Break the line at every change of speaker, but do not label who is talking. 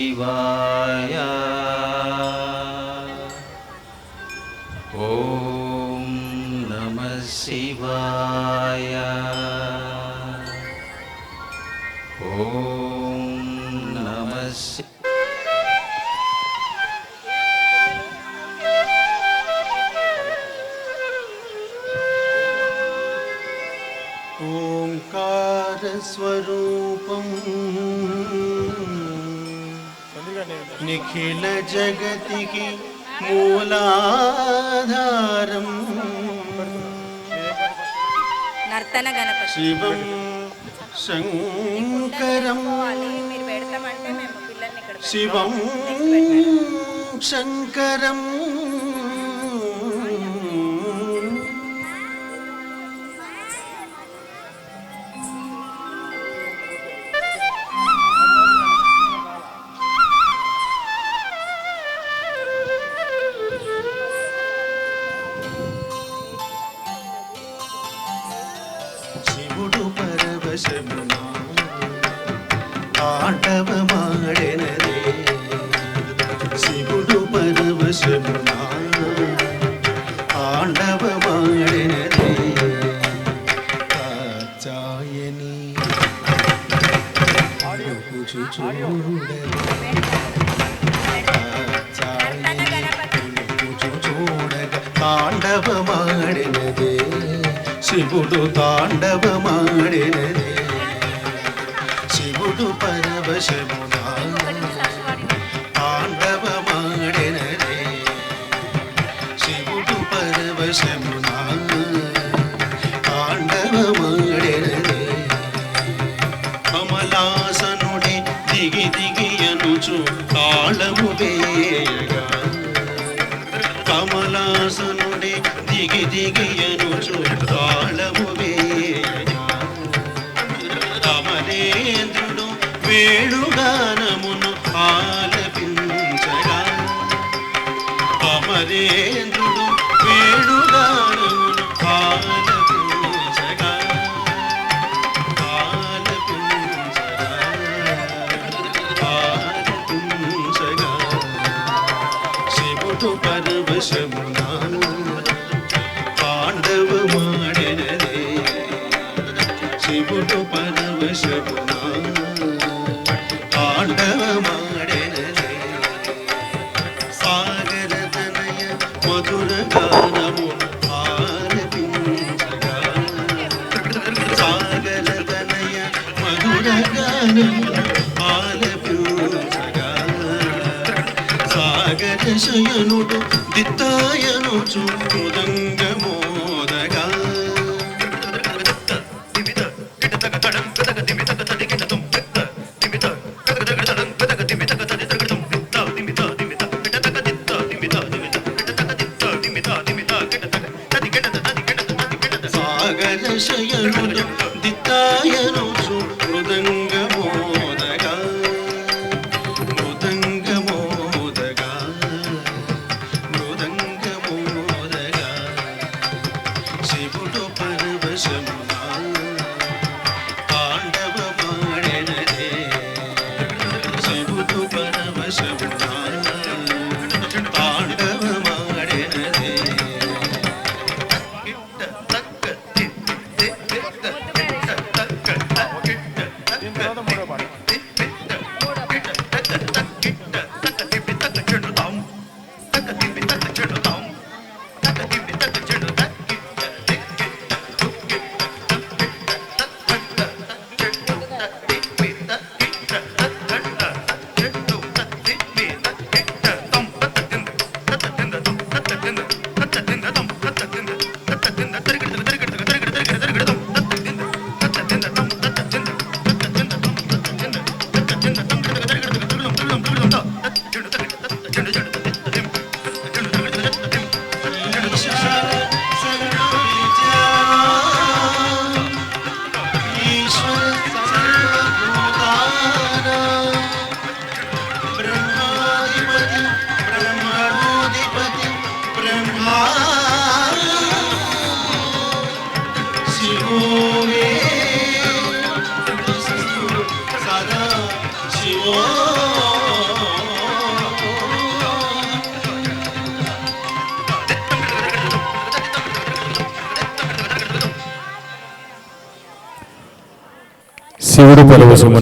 शिवाय ॐ नमः शिवाय ॐ नमः
ओंकार स्वरूपम् निखिल जगतिकी मूलाधारम्
नर्तन गणपति
शिवं शंकरं शिवं शंकरं శివుడు పరవశమున ఆటవమాడెనదే శివుడు పరవశమున ఆటవమాడెనదే కాచాయని అడుగుచు చూడగా తాండవమాడినదే శివుడు తాండవమాడినదే శివుడు పరవశమున తాండవమాడినదే శివుడు పరవశమున తాండవమాడినదే కమలాసనుడే దిగి దిగి అనుచు తాళము వేయగా కమలాసనుడే దిగి దిగి అనుచు తాళము వేయగా కమలేంద్రుడు వేణుగానమును ఆలపించగా కమలేంద్రుడు వేణుగానమును ఆలపించగా ఆలపించగా శివుడు పరవశమున తాండవమాడెనదే శివుడు పరవశమున తాండవమాడెనదే సాగర తనయ మధుర గానము ఆలపించగా సాగర తనయ మధుర గానము ఆలపించగా సాగర శయనుడు దిత్తాయనుచు మృదంగమోదగా సాగర శయనుడు దిత్తాయనుచు మృదంగమోదగా మృదంగమోదగా మృదంగమోదగా శివుడు పరవశమున తాండవమాడెనదే శివుడు పరవశమున తాండవమాడెనదే
శివుడు పరవశము